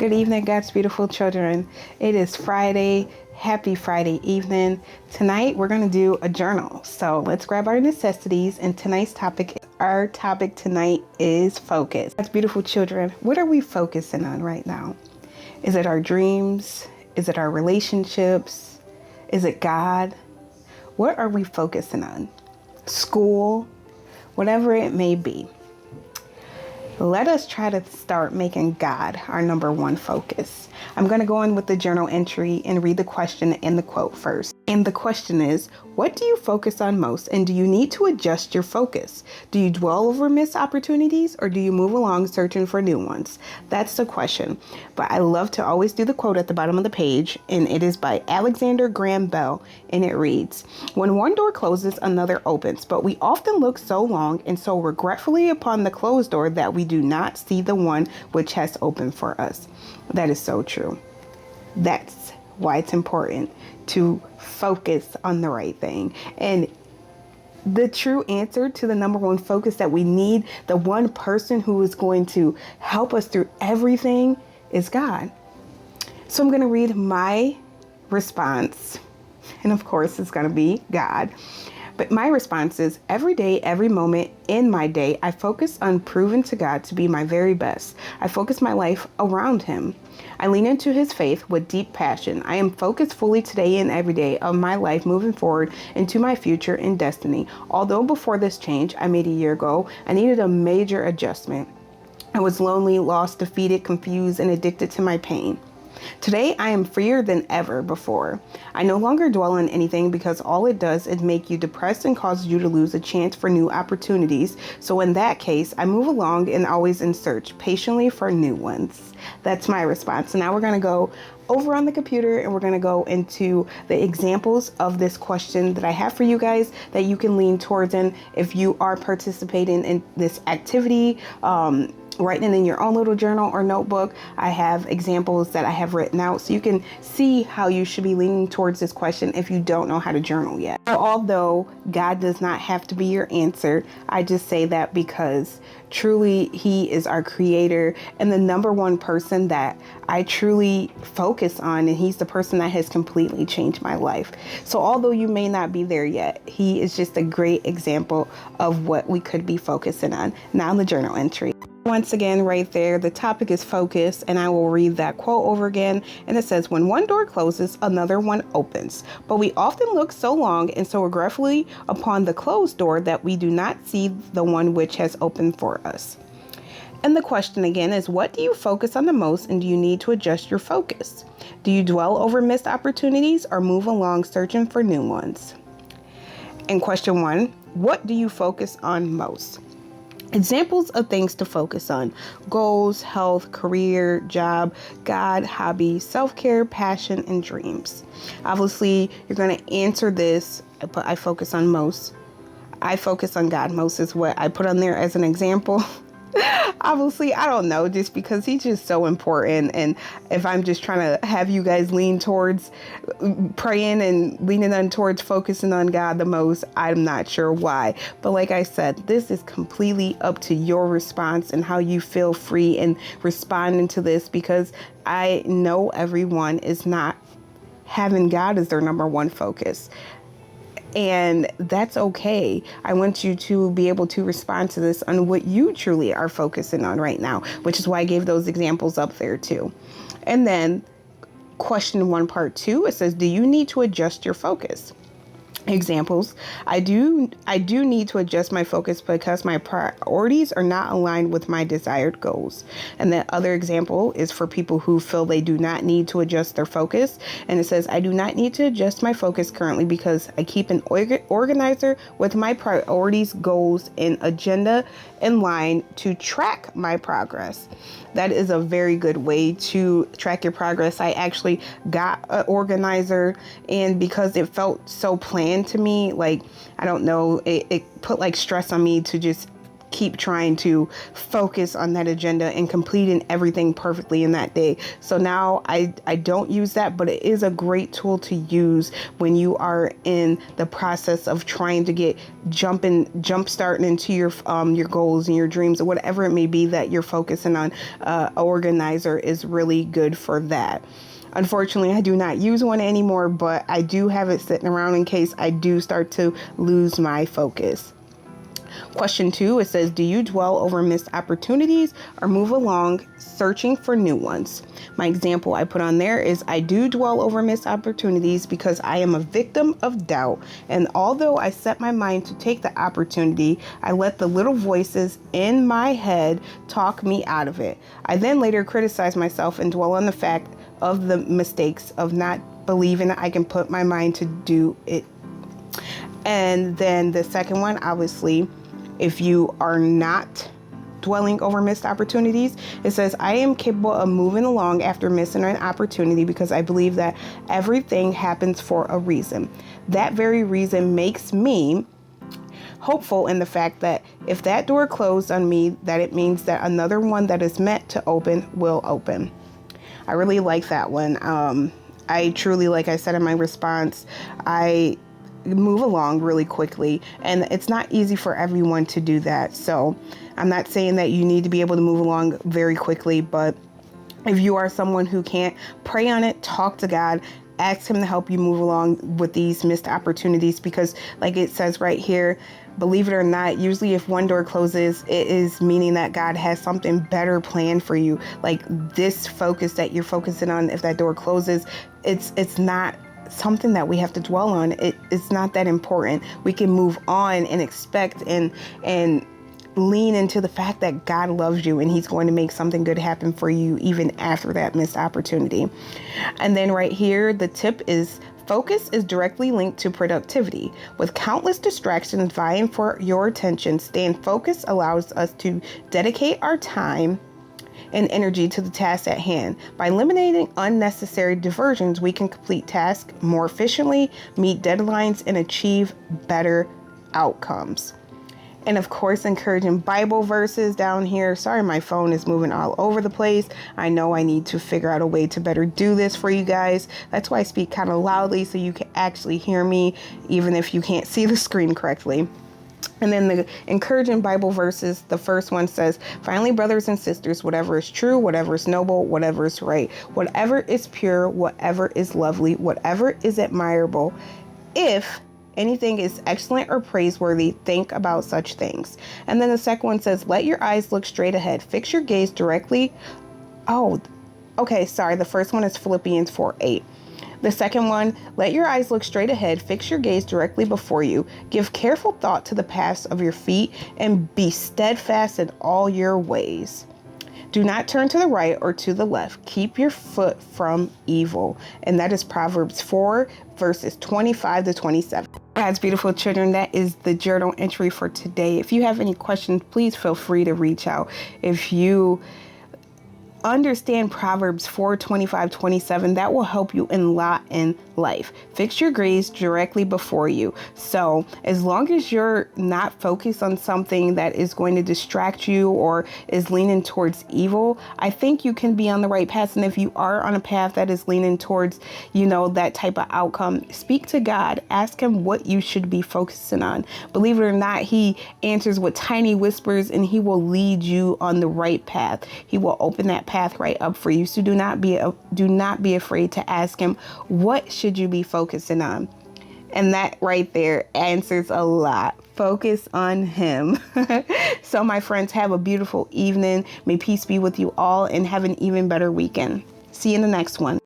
Good evening, God's beautiful children. It is Friday. Happy Friday evening. Tonight, we're going to do a journal. So let's grab our necessities. And our topic tonight is focus. God's beautiful children, what are we focusing on right now? Is it our dreams? Is it our relationships? Is it God? What are we focusing on? School? Whatever it may be. Let us try to start making God our number one focus. I'm going to go in with the journal entry and read the question and the quote first. And the question is, what do you focus on most, and do you need to adjust your focus? Do you dwell over missed opportunities, or do you move along searching for new ones? That's the question. But I love to always do the quote at the bottom of the page, and it is by Alexander Graham Bell, and it reads, "When one door closes, another opens, but we often look so long and so regretfully upon the closed door that we do not see the one which has opened for us." That is so true. That's why it's important to focus on the right thing. And the true answer to the number one focus that we need, the one person who is going to help us through everything, is God. So I'm going to read my response. And of course, it's going to be God. But my response is, every day, every moment in my day, I focus on proving to God to be my very best. I focus my life around Him. I lean into His faith with deep passion. I am focused fully today and every day of my life moving forward into my future and destiny. Although before this change I made a year ago, I needed a major adjustment. I was lonely, lost, defeated, confused, and addicted to my pain. Today, I am freer than ever before. I no longer dwell on anything because all it does is make you depressed and causes you to lose a chance for new opportunities. So in that case, I move along and always in search, patiently for new ones. That's my response. So now we're going to go over on the computer and we're going to go into the examples of this question that I have for you guys that you can lean towards in if you are participating in this activity. Writing in your own little journal or notebook. I have examples that I have written out so you can see how you should be leaning towards this question if you don't know how to journal yet. Although God does not have to be your answer, I just say that because truly He is our creator and the number one person that I truly focus on, and He's the person that has completely changed my life. So although you may not be there yet, He is just a great example of what we could be focusing on. Now the journal entry. Once again, right there, the topic is focus, and I will read that quote over again. And it says, "When one door closes, another one opens. But we often look so long and so regretfully upon the closed door that we do not see the one which has opened for us." And the question again is, what do you focus on the most, and do you need to adjust your focus? Do you dwell over missed opportunities or move along searching for new ones? And question one, what do you focus on most? Examples of things to focus on: goals, health, career, job, God, hobby, self-care, passion, and dreams. Obviously, you're going to answer this, but I focus on most. I focus on God most is what I put on there as an example. Obviously, I don't know, just because He's just so important. And if I'm just trying to have you guys lean towards praying and leaning on towards focusing on God the most, I'm not sure why. But like I said, this is completely up to your response and how you feel free in responding to this, because I know everyone is not having God as their number one focus. And that's okay. I want you to be able to respond to this on what you truly are focusing on right now, which is why I gave those examples up there too. And then question one, part two, it says, do you need to adjust your focus? Examples: I do need to adjust my focus because my priorities are not aligned with my desired goals. And the other example is for people who feel they do not need to adjust their focus. And it says, I do not need to adjust my focus currently because I keep an organizer with my priorities, goals, and agenda in line to track my progress. That is a very good way to track your progress. I actually got an organizer, and because it felt so planned to me, like, I don't know, it put like stress on me to just keep trying to focus on that agenda and completing everything perfectly in that day. So now I don't use that, but it is a great tool to use when you are in the process of trying to get jump starting into your goals and your dreams or whatever it may be that you're focusing on. Organizer is really good for that. Unfortunately, I do not use one anymore, but I do have it sitting around in case I do start to lose my focus. Question 2, it says, do you dwell over missed opportunities or move along searching for new ones? My example I put on there is, I do dwell over missed opportunities because I am a victim of doubt. And although I set my mind to take the opportunity, I let the little voices in my head talk me out of it. I then later criticize myself and dwell on the fact of the mistakes of not believing I can put my mind to do it. And then the second one, obviously, if you are not dwelling over missed opportunities, it says, I am capable of moving along after missing an opportunity because I believe that everything happens for a reason. That very reason makes me hopeful in the fact that if that door closed on me, that it means that another one that is meant to open will open. I really like that one. I truly, like I said in my response, I move along really quickly, and it's not easy for everyone to do that. So I'm not saying that you need to be able to move along very quickly, but if you are someone who can't, pray on it, talk to God, ask him to help you move along with these missed opportunities, because like it says right here, believe it or not, usually if one door closes, it is meaning that God has something better planned for you. Like this focus that you're focusing on, if that door closes, it's not something that we have to dwell on. It's not that important. We can move on and expect and lean into the fact that God loves you and he's going to make something good happen for you even after that missed opportunity. And then right here, the tip is, focus is directly linked to productivity. With countless distractions vying for your attention, staying focused allows us to dedicate our time and energy to the task at hand. By eliminating unnecessary diversions, we can complete tasks more efficiently, meet deadlines, and achieve better outcomes. And of course, encouraging Bible verses down here. Sorry, my phone is moving all over the place. I know I need to figure out a way to better do this for you guys. That's why I speak kind of loudly so you can actually hear me, even if you can't see the screen correctly. And then the encouraging Bible verses, the first one says, finally, brothers and sisters, whatever is true, whatever is noble, whatever is right, whatever is pure, whatever is lovely, whatever is admirable, if anything is excellent or praiseworthy, think about such things. And then the second one says, let your eyes look straight ahead. Fix your gaze directly. The first one is Philippians 4:8. The second one, let your eyes look straight ahead. Fix your gaze directly before you. Give careful thought to the paths of your feet and be steadfast in all your ways. Do not turn to the right or to the left. Keep your foot from evil. And that is Proverbs 4, verses 25 to 27. God's beautiful children, that is the journal entry for today. If you have any questions, please feel free to reach out. If you understand Proverbs 4, 25, 27, that will help you a lot in life. Fix your gaze directly before you. So as long as you're not focused on something that is going to distract you or is leaning towards evil, I think you can be on the right path. And if you are on a path that is leaning towards, that type of outcome, speak to God, ask him what you should be focusing on. Believe it or not, he answers with tiny whispers and he will lead you on the right path. He will open that path right up for you. So do not be afraid to ask him, what should you be focusing on? And that right there answers a lot. Focus on him. So my friends, have a beautiful evening. May peace be with you all and have an even better weekend. See you in the next one.